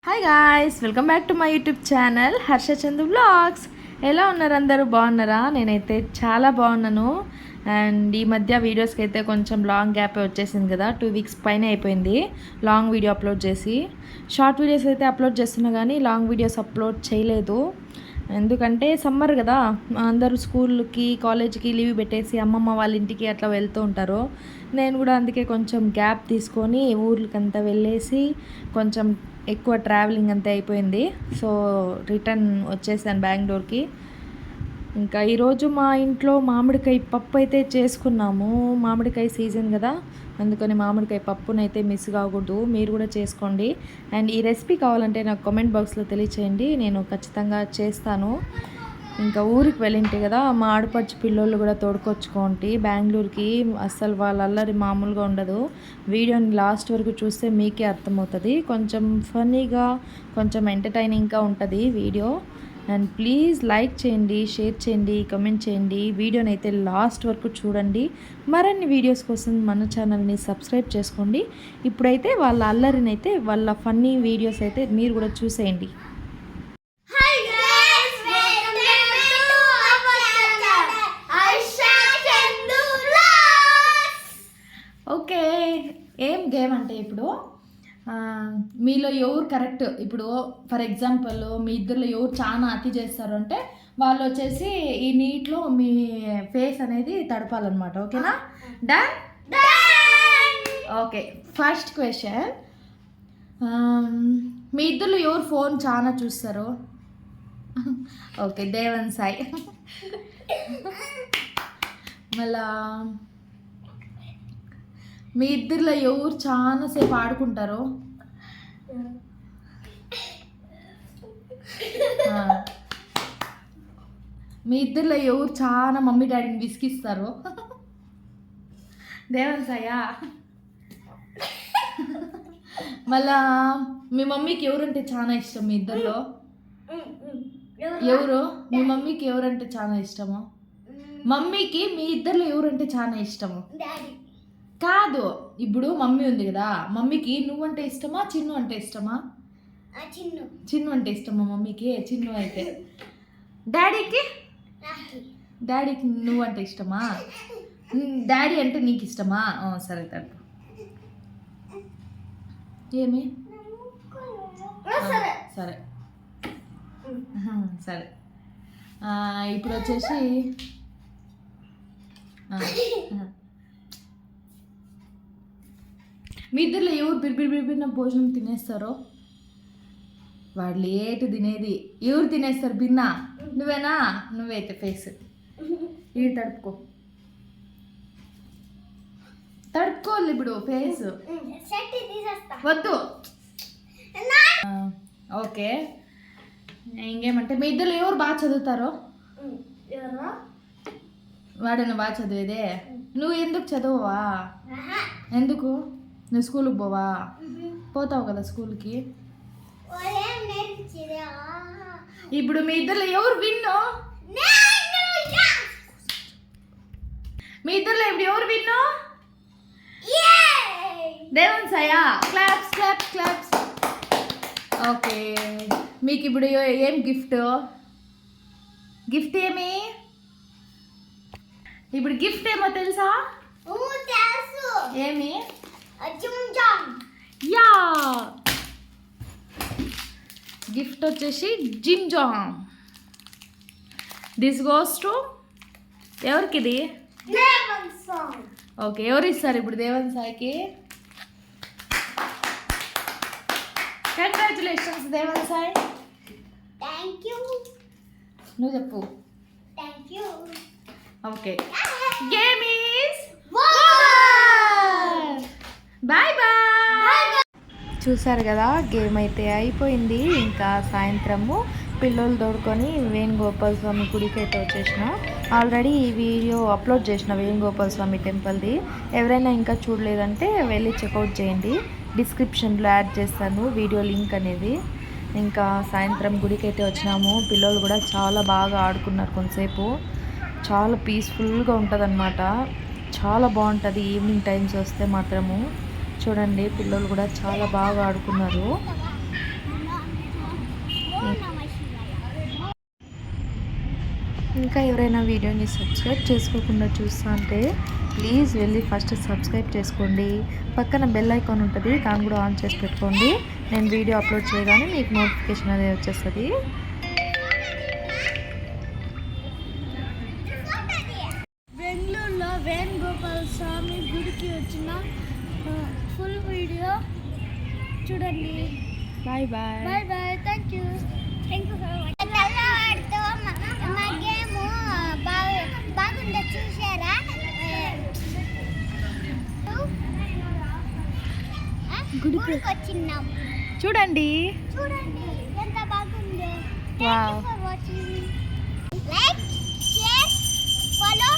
Hi guys, welcome back to my YouTube channel Harsha Chandu vlogs. ఎలా ఉన్నారు? అందరూ బాగున్నారా? నేనైతే చాలా బాగున్నాను. అండ్ ఈ మధ్య వీడియోస్కి అయితే కొంచెం లాంగ్ గ్యాప్ వచ్చేసింది కదా, 2 వీక్స్ పైన అయిపోయింది లాంగ్ వీడియో అప్లోడ్ చేసి. షార్ట్ వీడియోస్ అయితే అప్లోడ్ చేస్తున్నా కానీ లాంగ్ వీడియోస్ అప్లోడ్ చేయలేదు. ఎందుకంటే సమ్మర్ కదా, అందరూ స్కూల్కి కాలేజ్కి లీవ్ పెట్టేసి అమ్మమ్మ వాళ్ళ ఇంటికి అట్లా వెళ్తూ ఉంటారు. నేను కూడా అందుకే కొంచెం గ్యాప్ తీసుకొని ఊర్లకంతా వెళ్ళేసి కొంచెం ఎక్కువ ట్రావెలింగ్ అంతా అయిపోయింది. సో రిటర్న్ వచ్చేసాను బెంగళూరుకి. ఇంకా ఈరోజు మా ఇంట్లో మామిడికాయ పప్పు అయితే చేసుకున్నాము. మామిడికాయ సీజన్ కదా, అందుకని మామిడికాయ పప్పునైతే మిస్ కాకూడదు. మీరు కూడా చేసుకోండి. అండ్ ఈ రెసిపీ కావాలంటే నాకు కామెంట్ బాక్స్లో తెలియచేయండి, నేను ఖచ్చితంగా చేస్తాను. ఇంకా ఊరికి వెళ్ళింటే కదా, మా ఆడపడుచు పిల్లోళ్ళు కూడా తోడుకొచ్చుకోండి బెంగళూరుకి. అస్సలు వాళ్ళ అల్లరి మామూలుగా ఉండదు. వీడియోని లాస్ట్ వరకు చూస్తే మీకే అర్థమవుతుంది. కొంచెం ఫన్నీగా, కొంచెం ఎంటర్టైనింగ్గా ఉంటుంది వీడియో. అండ్ ప్లీజ్ లైక్ చేయండి, షేర్ చేయండి, కమెంట్ చేయండి. వీడియోని అయితే లాస్ట్ వరకు చూడండి. మరిన్ని వీడియోస్ కోసం మన ఛానల్ని సబ్స్క్రైబ్ చేసుకోండి. ఇప్పుడైతే వాళ్ళ అల్లరినైతే, వాళ్ళ ఫన్నీ వీడియోస్ అయితే మీరు కూడా చూసేయండి. ఓకే, ఏం గేమ్ అంటే ఇప్పుడు మీలో ఎవరు కరెక్ట్, ఇప్పుడు ఫర్ ఎగ్జాంపుల్ మీ ఇద్దరిలో ఎవరు చాలా అతి చేస్తారు అంటే వాళ్ళు వచ్చేసి ఈ నీటిలో మీ ఫేస్ అనేది తడపాలన్నమాట. ఓకేనా? డన్. ఓకే, ఫస్ట్ క్వశ్చన్, మీ ఇద్దరు ఎవరు ఫోన్ చాలా చూస్తారు? ఓకే, దేవన్ సాయి. మళ్ళా మీ ఇద్దరిలో ఎవరు చాలాసేపు ఆడుకుంటారు? మీ ఇద్దరిలో ఎవరు చాలా మమ్మీ డాడీని విసిగిస్తారు? దేవన్ సాయా. మళ్ళా మీ మమ్మీకి ఎవరంటే చాలా ఇష్టం? మీ ఇద్దరిలో ఎవరు? మీ మమ్మీకి ఎవరంటే చాలా ఇష్టము? మమ్మీకి మీ ఇద్దరిలో ఎవరంటే చాలా ఇష్టము? కాదు, ఇప్పుడు మమ్మీ ఉంది కదా, మమ్మీకి నువ్వంటే ఇష్టమా చిన్ను అంటే ఇష్టమా? చిన్ను అంటే ఇష్టమా మమ్మీకి? చిన్ను అయితే. డాడీకి నువ్వంటే ఇష్టమా? డాడీ అంటే నీకు ఇష్టమా? సరే తప్పు. ఏమి? సరే సరే. ఇప్పుడు వచ్చేసి మీ ఇద్దరిలో ఎవరు బిర్బిర్న భోజనం తినేస్తారో? వాడు లేటు తినేది. ఎవరు తినేస్తారు బిన్నా? నువ్వేనా? నువ్వైతే ఫేస్ ఈ తడుపుకోవాలి ఇప్పుడు ఫేస్. వద్దు. ఓకే, ఇంకేమంటే మీ ఇద్దరు ఎవరు బాగా చదువుతారో? వాడేనా బాగా చదివేదే? నువ్వు ఎందుకు చదవవా? ఎందుకు? నువ్వు స్కూల్కి పోవా? పోతావు కదా స్కూల్కి. ఇప్పుడు మీ ఇద్దరు ఎవరు విన్ను? మీ ఇద్దరులో ఇప్పుడు ఎవరు విన్ను? దేవన్ సాయా. Claps claps claps. ఓకే, మీకు ఇప్పుడు ఏం గిఫ్ట్? గిఫ్ట్ ఏమి? ఇప్పుడు గిఫ్ట్ ఏమో తెలుసా? ఏమి? యా, గిఫ్ట్ వచ్చేసి Jim Jam. This goes to ఎవరికి ఇది? ఓకే, ఎవరు ఇస్తారు ఇప్పుడు దేవన్ సాయికి? Congratulations Devan Sai. Thank you. నువ్వు చెప్పు. Thank you. Okay, game is bye bye. చూసారు కదా, గేమ్ అయితే అయిపోయింది. ఇంకా సాయంత్రము పిల్లలు తోడుకొని వేణుగోపాల స్వామి గుడికి అయితే వచ్చేసిన. ఆల్రెడీ ఈ వీడియో అప్లోడ్ చేసిన వేణుగోపాల స్వామి టెంపుల్ది. ఎవరైనా ఇంకా చూడలేదంటే వెళ్ళి చెక్అవుట్ చేయండి, డిస్క్రిప్షన్లో యాడ్ చేస్తాను వీడియో లింక్ అనేది. ఇంకా సాయంత్రం గుడికి అయితే వచ్చినాము. పిల్లలు కూడా చాలా బాగా ఆడుకున్నారు కొంతసేపు. చాలా పీస్ఫుల్గా ఉంటుంది అన్నమాట. చాలా బాగుంటుంది ఈవినింగ్ టైమ్స్ వస్తే మాత్రము. చూడండి, పిల్లలు కూడా చాలా బాగా ఆడుకున్నారు. ఇంకా ఎవరైనా వీడియోని సబ్స్క్రైబ్ చేసుకోకుండా చూస్తా అంటే ప్లీజ్ వెళ్ళి ఫస్ట్ సబ్స్క్రైబ్ చేసుకోండి. పక్కన బెల్ ఐకాన్ ఉంటుంది, దాన్ని కూడా ఆన్ చేసి పెట్టుకోండి. నేను వీడియో అప్లోడ్ చేయగానే మీకు నోటిఫికేషన్ అనేది వచ్చేస్తుంది. బెంగళూరులో వేణుగోపాల స్వామి గుడికి వచ్చిన ఫుల్ వీడియో చూడండి. Bye bye. Bye bye. Thank you for watching. తెల్లవాడితో మా గేమ్ బాగుందో చూసారా? గుడికి వచ్చినాం. చూడండి. చూడండి ఎంత బాగుందో. Wow. Thank you for watching. Like, share, follow.